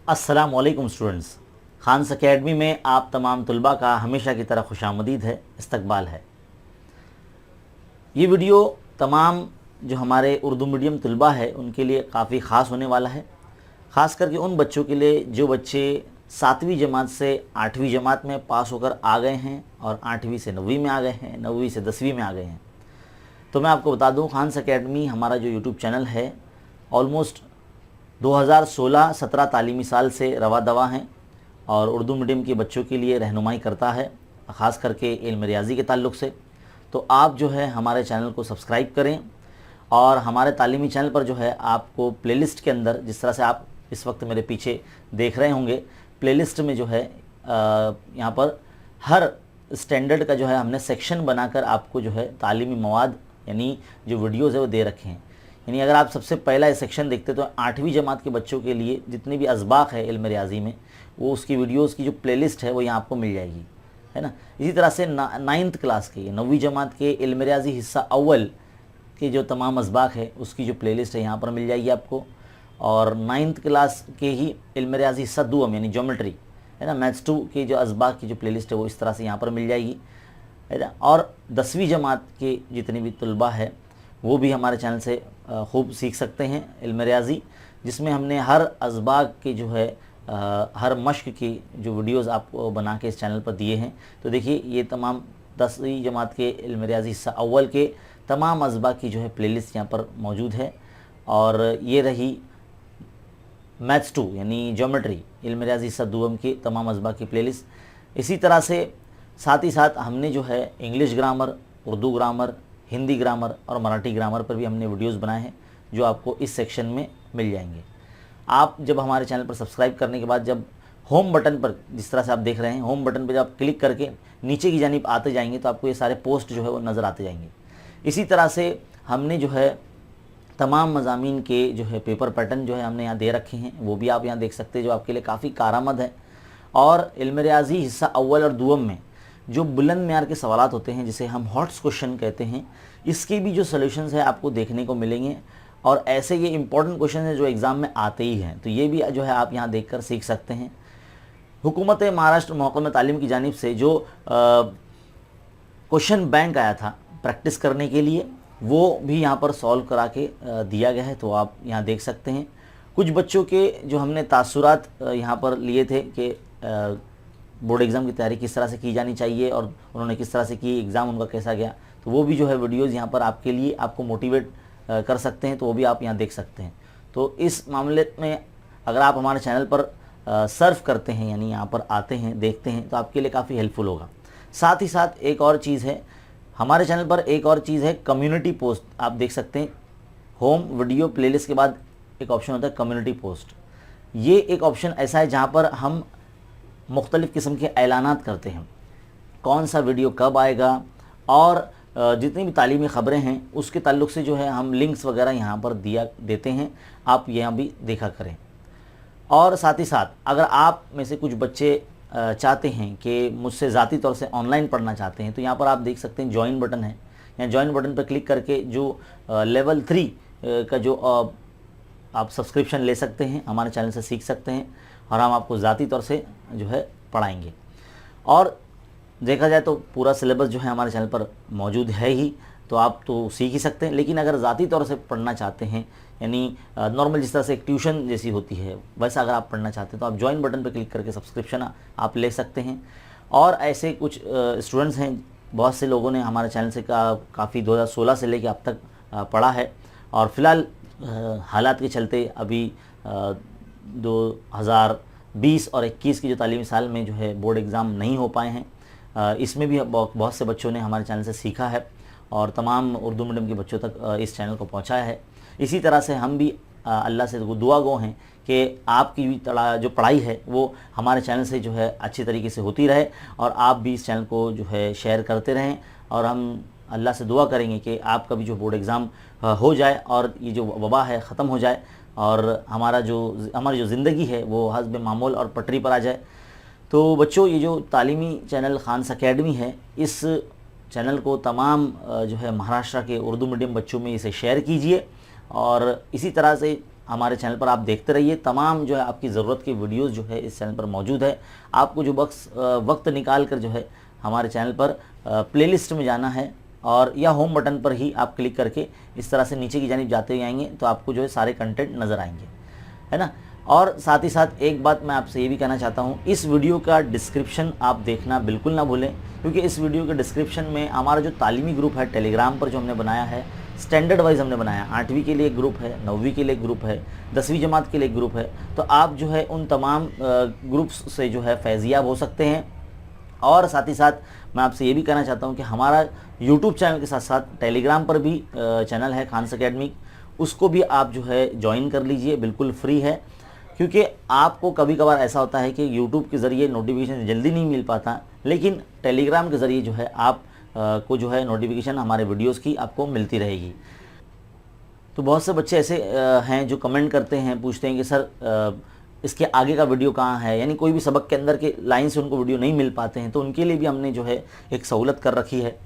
अस्सलामुअलैकुम students, Khans academy में आप तमाम तलबा का हमेशा की तरह खुशामदीद है, इस्तकबाल है। ये वीडियो तमाम जो हमारे उर्दू मीडियम तलबा है उनके लिए काफ़ी ख़ास होने वाला है, ख़ास करके उन बच्चों के लिए जो बच्चे 7वीं जमात से 8वीं जमात में पास होकर आ गए हैं और 8वीं से 9वीं में आ गए हैं, 9वीं से 10वीं में आ गए हैं। तो मैं आपको बता दूं, खान्स अकेडमी हमारा जो यूट्यूब चैनल है ऑलमोस्ट 2016-17 तालीमी साल से रवा दवा हैं और उर्दू मीडियम के बच्चों के लिए रहनुमाई करता है, ख़ास करके इल्म रियाज़ी के ताल्लुक़ से। तो आप जो है हमारे चैनल को सब्सक्राइब करें और हमारे तालीमी चैनल पर जो है आपको प्लेलिस्ट के अंदर, जिस तरह से आप इस वक्त मेरे पीछे देख रहे होंगे, प्लेलिस्ट में जो है यहाँ पर हर स्टैंडर्ड का जो है हमने सेक्शन बनाकर आपको जो है तालीमी मवाद यानी जो वीडियोज़ है वो दे रखे हैं। यानी अगर आप सबसे पहला सेक्शन देखते तो 8वीं जमात के बच्चों के लिए जितनी भी असबाक है इल्म रियाज़ी में, वो उसकी वीडियोज़ की जो प्लेलिस्ट है वो यहाँ आपको मिल जाएगी, है ना। इसी तरह से 9th क्लास के 9वीं जमात के इल्म रियाज़ी हिस्सा अव्वल के जो तमाम असबाक है उसकी जो प्लेलिस्ट है यहाँ पर मिल जाएगी आपको। और 9th क्लास के ही इल्म रियाज़ी हिस्सा दुअम यानी ज्योमेट्री, है ना, मैथ्स 2 के जो असबाक की जो प्लेलिस्ट है वो इस तरह से यहाँ पर मिल जाएगी, है ना। और 10वीं जमात के जितनी भी तलबा है वो भी हमारे चैनल से खूब सीख सकते हैं इल्म रियाज़ी, जिसमें हमने हर असबाक के जो है हर मश्क की जो वीडियोज़ आपको बना के इस चैनल पर दिए हैं। तो देखिए ये तमाम 10वीं जमात के इल्म रियाज़ी हिस्सा अव्वल के तमाम असबाक की जो है प्लेलिस्ट यहाँ पर मौजूद है। और ये रही मैथ्स 2 यानी ज्योमेट्री इल्म रियाज़ी हिस्सा दुअम की तमाम असबाक की प्लेलिस्ट। इसी तरह से साथ ही साथ हमने जो है English grammar, Urdu grammar, Hindi grammar और मराठी ग्रामर पर भी हमने वीडियोस बनाए हैं जो आपको इस सेक्शन में मिल जाएंगे। आप जब हमारे चैनल पर सब्सक्राइब करने के बाद जब होम बटन पर, जिस तरह से आप देख रहे हैं, होम बटन पर जब आप क्लिक करके नीचे की जानिब आते जाएंगे तो आपको ये सारे पोस्ट जो है वो नज़र आते जाएंगे। इसी तरह से हमने जो है तमाम मज़ामीन के जो है पेपर पैटर्न जो है हमने यहाँ दे रखे हैं, वो भी आप यहाँ देख सकते हैं, जो आपके लिए काफ़ी कारआमद है। और इल्म रियाज़ी हिस्सा अव्वल और दुअम में जो बुलंद म्यार के सवालात होते हैं, जिसे हम हॉट्स क्वेश्चन कहते हैं, इसके भी जो सॉल्यूशंस है आपको देखने को मिलेंगे। और ऐसे ये इंपॉर्टेंट क्वेश्चन है जो एग्ज़ाम में आते ही हैं, तो ये भी जो है आप यहाँ देखकर सीख सकते हैं। हुकूमत महाराष्ट्र महकमा तालीम की जानिब से जो क्वेश्चन बैंक आया था प्रैक्टिस करने के लिए, वो भी यहाँ पर सॉल्व करा के दिया गया है, तो आप यहाँ देख सकते हैं। कुछ बच्चों के जो हमने तासुरात यहाँ पर लिए थे कि बोर्ड एग्ज़ाम की तैयारी किस तरह से की जानी चाहिए और उन्होंने किस तरह से की, एग्ज़ाम उनका कैसा गया, तो वो भी जो है वीडियोज़ यहाँ पर आपके लिए आपको मोटिवेट कर सकते हैं, तो वो भी आप यहाँ देख सकते हैं। तो इस मामले में अगर आप हमारे चैनल पर सर्व करते हैं यानी यहाँ पर आते हैं, देखते हैं, तो आपके लिए काफ़ी हेल्पफुल होगा। साथ ही साथ एक और चीज़ है हमारे चैनल पर, एक और चीज़ है कम्युनिटी पोस्ट। आप देख सकते हैं होम वीडियो प्लेलिस्ट के बाद एक ऑप्शन होता है कम्युनिटी पोस्ट। ये एक ऑप्शन ऐसा है जहाँ पर हम मुख्तलिफ़ किस्म के ऐलानात करते हैं, कौन सा वीडियो कब आएगा, और जितनी भी तालीमी ख़बरें हैं उसके ताल्लुक़ से जो है हम लिंक्स वगैरह यहाँ पर देते हैं, आप यहाँ भी देखा करें। और साथ ही साथ अगर आप में से कुछ बच्चे चाहते हैं कि मुझसे ज़ाती तौर से ऑनलाइन पढ़ना चाहते हैं, तो यहाँ पर आप देख सकते हैं ज्वाइन बटन है, यहाँ ज्वाइन बटन पर क्लिक करके जो लेवल 3 का जो आप सब्सक्रिप्शन ले सकते हैं, हमारे चैनल से सीख सकते हैं और हम आपको ज़ाती तौर से जो है पढ़ाएंगे। और देखा जाए तो पूरा सिलेबस जो है हमारे चैनल पर मौजूद है ही, तो आप तो सीख ही सकते हैं। लेकिन अगर ज़ाती तौर से पढ़ना चाहते हैं, यानी नॉर्मल जिस तरह से एक ट्यूशन जैसी होती है वैसा अगर आप पढ़ना चाहते हैं, तो आप ज्वाइन बटन पर क्लिक करके सब्सक्रिप्शन आप ले सकते हैं। और ऐसे कुछ स्टूडेंट्स हैं, बहुत से लोगों ने हमारे चैनल से काफ़ी 2016 से लेकर अब तक पढ़ा है, और फ़िलहाल हालात के चलते अभी 2020 और 21 की जो तालीमी साल में जो है बोर्ड एग्ज़ाम नहीं हो पाए हैं। इसमें भी बहुत से बच्चों ने हमारे चैनल से सीखा है और तमाम उर्दू मीडियम के बच्चों तक इस चैनल को पहुंचाया है। इसी तरह से हम भी अल्लाह से दुआ गो हैं कि आपकी भी जो पढ़ाई है वो हमारे चैनल से जो है अच्छी तरीके से होती रहे, और आप भी इस चैनल को जो है शेयर करते रहें। और हम अल्लाह से दुआ करेंगे कि आपका भी जो बोर्ड एग्ज़ाम हो जाए और ये जो वबा है ख़त्म हो जाए और हमारी जो ज़िंदगी है वो हस्ब मामूल और पटरी पर आ जाए। तो बच्चों, ये जो तालीमी चैनल खान्स अकेडमी है, इस चैनल को तमाम जो है महाराष्ट्र के उर्दू मीडियम बच्चों में इसे शेयर कीजिए। और इसी तरह से हमारे चैनल पर आप देखते रहिए। तमाम जो है आपकी ज़रूरत की वीडियोस जो है इस चैनल पर मौजूद है। आपको जो वक्त निकाल कर जो है हमारे चैनल पर प्लेलिस्ट में जाना है और या होम बटन पर ही आप क्लिक करके इस तरह से नीचे की जानिब जाते ही आएंगे तो आपको जो है सारे कंटेंट नज़र आएंगे, है ना। और साथ ही साथ एक बात मैं आपसे ये भी कहना चाहता हूँ, इस वीडियो का डिस्क्रिप्शन आप देखना बिल्कुल ना भूलें, क्योंकि इस वीडियो के डिस्क्रिप्शन में हमारा जो तालीमी ग्रुप है टेलीग्राम पर जो हमने बनाया है, स्टैंडर्ड वाइज हमने बनाया। 8वीं के लिए एक ग्रुप है, 9वीं के लिए एक ग्रुप है, 10वीं जमात के लिए एक ग्रुप है। तो आप जो है उन तमाम ग्रुप्स से जो है फैज़याब हो सकते हैं। और साथ ही साथ मैं आपसे ये भी कहना चाहता हूँ कि हमारा यूट्यूब चैनल के साथ साथ टेलीग्राम पर भी चैनल है खान्स एकेडमी, उसको भी आप जो है ज्वाइन कर लीजिए, बिल्कुल फ्री है। क्योंकि आपको कभी कभार ऐसा होता है कि यूट्यूब के ज़रिए नोटिफिकेशन जल्दी नहीं मिल पाता, लेकिन टेलीग्राम के ज़रिए जो है आप को जो है नोटिफिकेशन हमारे वीडियोस की आपको मिलती रहेगी। तो बहुत से बच्चे ऐसे हैं जो कमेंट करते हैं, पूछते हैं कि सर इसके आगे का वीडियो कहाँ है, यानी कोई भी सबक के अंदर के लाइन से उनको वीडियो नहीं मिल पाते हैं। तो उनके लिए भी हमने जो है एक सहूलत कर रखी है।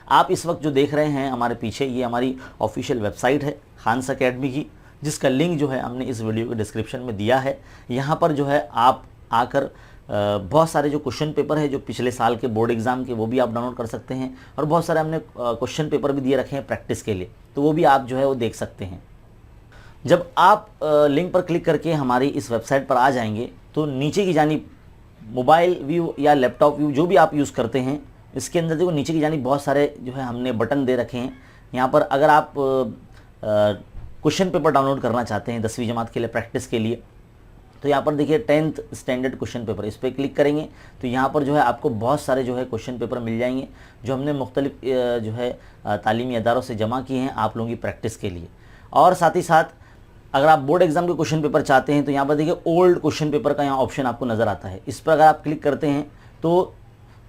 आप इस वक्त जो देख रहे हैं हमारे पीछे, ये हमारी ऑफिशियल वेबसाइट है खान्स एकेडमी की, जिसका लिंक जो है हमने इस वीडियो के डिस्क्रिप्शन में दिया है। यहाँ पर जो है आप आकर बहुत सारे जो क्वेश्चन पेपर है जो पिछले साल के बोर्ड एग्ज़ाम के, वो भी आप डाउनलोड कर सकते हैं। और बहुत सारे हमने क्वेश्चन पेपर भी दिए रखे हैं प्रैक्टिस के लिए, तो वो भी आप जो है वो देख सकते हैं। जब आप लिंक पर क्लिक करके हमारी इस वेबसाइट पर आ जाएंगे तो नीचे की जानिब मोबाइल व्यू या लैपटॉप व्यू जो भी आप यूज़ करते हैं, इसके अंदर देखो नीचे की जानिब बहुत सारे जो है हमने बटन दे रखे हैं। यहाँ पर अगर आप क्वेश्चन पेपर डाउनलोड करना चाहते हैं 10वीं जमात के लिए प्रैक्टिस के लिए, तो यहाँ पर देखिए 10th स्टैंडर्ड क्वेश्चन पेपर, इस पर क्लिक करेंगे तो यहाँ पर जो है आपको बहुत सारे जो है क्वेश्चन पेपर मिल जाएंगे जो हमने मुख्तलिफ जो है तालीमी अदारों से जमा किए हैं आप लोगों की प्रैक्टिस के लिए। और साथ ही साथ अगर आप बोर्ड एग्जाम के क्वेश्चन पेपर चाहते हैं तो यहाँ पर देखिए ओल्ड क्वेश्चन पेपर का यहाँ ऑप्शन आपको नज़र आता है। इस पर अगर आप क्लिक करते हैं तो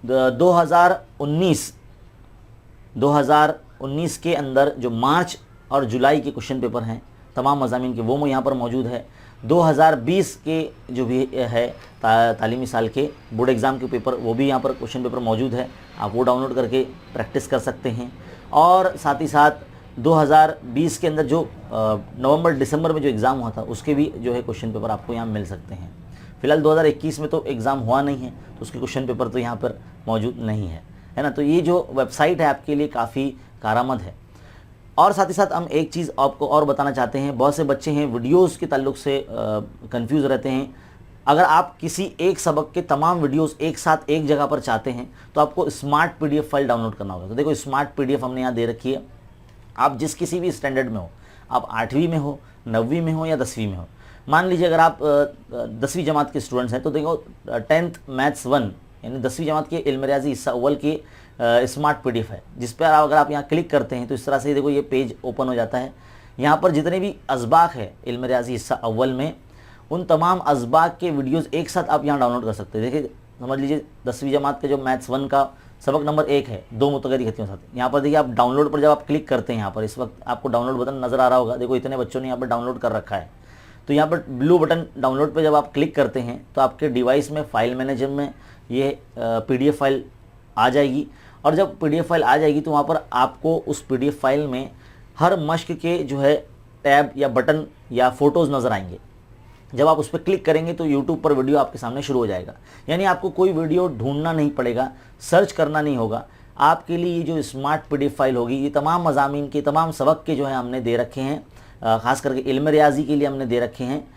2019 के अंदर जो मार्च और जुलाई के क्वेश्चन पेपर हैं तमाम मज़ामीन के, वो यहाँ पर मौजूद है। 2020 के जो भी है तालीमी साल के बोर्ड एग्ज़ाम के पेपर, वो भी यहाँ पर क्वेश्चन पेपर मौजूद है, आप वो डाउनलोड करके प्रैक्टिस कर सकते हैं। और साथ ही साथ 2020 के अंदर जो नवंबर दिसंबर में जो एग्ज़ाम हुआ था उसके भी जो है क्वेश्चन पेपर आपको यहाँ मिल सकते हैं। फिलहाल 2021 में तो एग्ज़ाम हुआ नहीं है तो उसके क्वेश्चन पेपर तो यहाँ पर मौजूद नहीं है, है ना। तो ये जो वेबसाइट है आपके लिए काफ़ी कारआमद है। और साथ ही साथ हम एक चीज़ आपको और बताना चाहते हैं, बहुत से बच्चे हैं वीडियोस के ताल्लुक से कंफ्यूज रहते हैं। अगर आप किसी एक सबक के तमाम वीडियोस एक साथ एक जगह पर चाहते हैं तो आपको स्मार्ट PDF फाइल डाउनलोड करना होगा। तो देखो स्मार्ट PDF हमने यहाँ दे रखी है। आप जिस किसी भी स्टैंडर्ड में हो, आप 8वीं में हो, 9वीं में हो या 10वीं में हो, मान लीजिए अगर आप 10वीं जमात के स्टूडेंट्स हैं तो देखो 10th मैथ्स 1 यानी 10वीं जमात के इल्म रियाज़ी हिस्सा अव्वल के स्मार्ट PDF है, जिस पर अगर आप यहाँ क्लिक करते हैं तो इस तरह से देखो ये पेज ओपन हो जाता है। यहाँ पर जितने भी असबाक है इल्म रियाज़ी हिस्सा अव्वल में, उन तमाम असबाक के वीडियोस एक साथ आप यहाँ डाउनलोड कर सकते हैं। देखिए समझ लीजिए 10वीं जमात के जो मैथ्स 1 का सबक नंबर 1 है, 2 मुतगैरी खतियों साथ। यहाँ पर देखिए आप डाउनलोड पर जब आप क्लिक करते हैं, यहाँ पर इस वक्त आपको डाउनलोड बटन नज़र आ रहा होगा। देखो इतने बच्चों ने यहाँ पर डाउनलोड कर रखा है। तो यहाँ पर ब्लू बटन डाउनलोड पर जब आप क्लिक करते हैं तो आपके डिवाइस में फ़ाइल मैनेजर में ये PDF फाइल आ जाएगी। और जब PDF फाइल आ जाएगी तो वहाँ पर आपको उस PDF फाइल में हर मश्क के जो है टैब या बटन या फ़ोटोज़ नज़र आएंगे। जब आप उस पर क्लिक करेंगे तो YouTube पर वीडियो आपके सामने शुरू हो जाएगा, यानी आपको कोई वीडियो ढूंढना नहीं पड़ेगा, सर्च करना नहीं होगा। आपके लिए ये जो स्मार्ट PDF फाइल होगी, ये तमाम मज़ामीन के तमाम सबक के जो है हमने दे रखे हैं, ख़ास करके इल्म रियाज़ी के लिए हमने दे रखे हैं।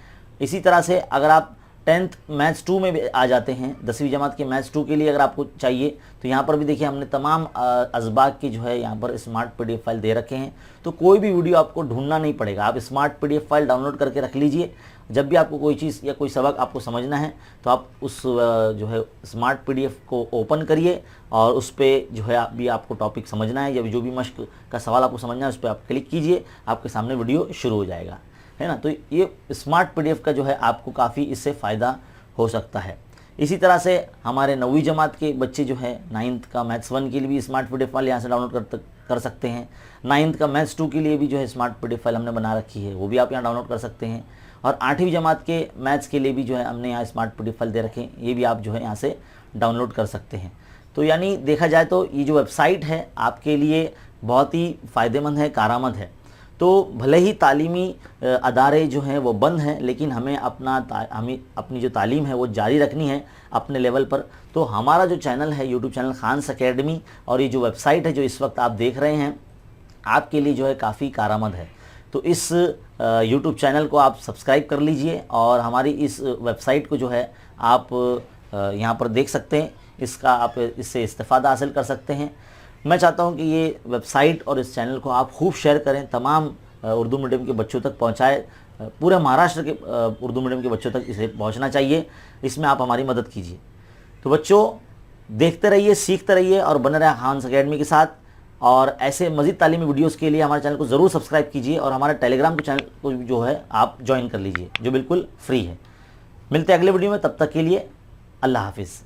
इसी तरह से अगर आप 10th मैथ्स 2 में भी आ जाते हैं, 10वीं जमात के मैथ्स 2 के लिए अगर आपको चाहिए तो यहाँ पर भी देखिए हमने तमाम असबाक की जो है यहाँ पर स्मार्ट PDF फाइल दे रखे हैं। तो कोई भी वीडियो आपको ढूंढना नहीं पड़ेगा, आप स्मार्ट PDF फाइल डाउनलोड करके रख लीजिए। जब भी आपको कोई चीज़ या कोई सबक आपको समझना है तो आप उस जो है स्मार्ट PDF को ओपन करिए और उस पर जो है आपको टॉपिक समझना है या जो भी मश्क का सवाल आपको समझना है उस पर आप क्लिक कीजिए, आपके सामने वीडियो शुरू हो जाएगा, है ना। तो ये स्मार्ट PDF का जो है आपको काफ़ी इससे फ़ायदा हो सकता है। इसी तरह से हमारे 9वीं जमात के बच्चे जो है 9th का मैथ्स 1 के लिए भी स्मार्ट PDF फाइल यहाँ से डाउनलोड कर सकते हैं। 9th का मैथ्स 2 के लिए भी जो है स्मार्ट PDF फाइल हमने बना रखी है, वो भी आप यहाँ डाउनलोड कर सकते हैं। और 8वीं जमात के मैथ्स के लिए भी जो है हमने यहाँ स्मार्ट PDF फाइल दे रखे हैं, ये भी आप जो है यहाँ से डाउनलोड कर सकते हैं। तो यानी देखा जाए तो ये जो वेबसाइट है आपके लिए बहुत ही फ़ायदेमंद है, कारआमद है। तो भले ही तालीमी अदारे जो हैं वो बंद हैं, लेकिन हमें अपनी जो तालीम है वो जारी रखनी है अपने लेवल पर। तो हमारा जो चैनल है यूट्यूब चैनल खान्स अकेडमी, और ये जो वेबसाइट है जो इस वक्त आप देख रहे हैं, आपके लिए जो है काफ़ी कारआमद है। तो इस यूट्यूब चैनल को आप सब्सक्राइब कर लीजिए और हमारी इस वेबसाइट को जो है आप यहाँ पर देख सकते हैं, इसका आप इससे इस्तेफ़ादा हासिल कर सकते हैं। मैं चाहता हूँ कि ये वेबसाइट और इस चैनल को आप खूब शेयर करें, तमाम उर्दू मीडियम के बच्चों तक पहुँचाएँ। पूरे महाराष्ट्र के उर्दू मीडियम के बच्चों तक इसे पहुँचना चाहिए। इसमें आप हमारी मदद कीजिए। तो बच्चों, देखते रहिए, सीखते रहिए और बने रहें खान्स अकेडमी के साथ। और ऐसे मज़ीद तालीमी वीडियोस के लिए हमारे चैनल को ज़रूर सब्सक्राइब कीजिए और हमारे टेलीग्राम के चैनल को जो है आप ज्वाइन कर लीजिए, जो बिल्कुल फ्री है। मिलते हैं अगले वीडियो में, तब तक के लिए अल्लाह हाफिज़।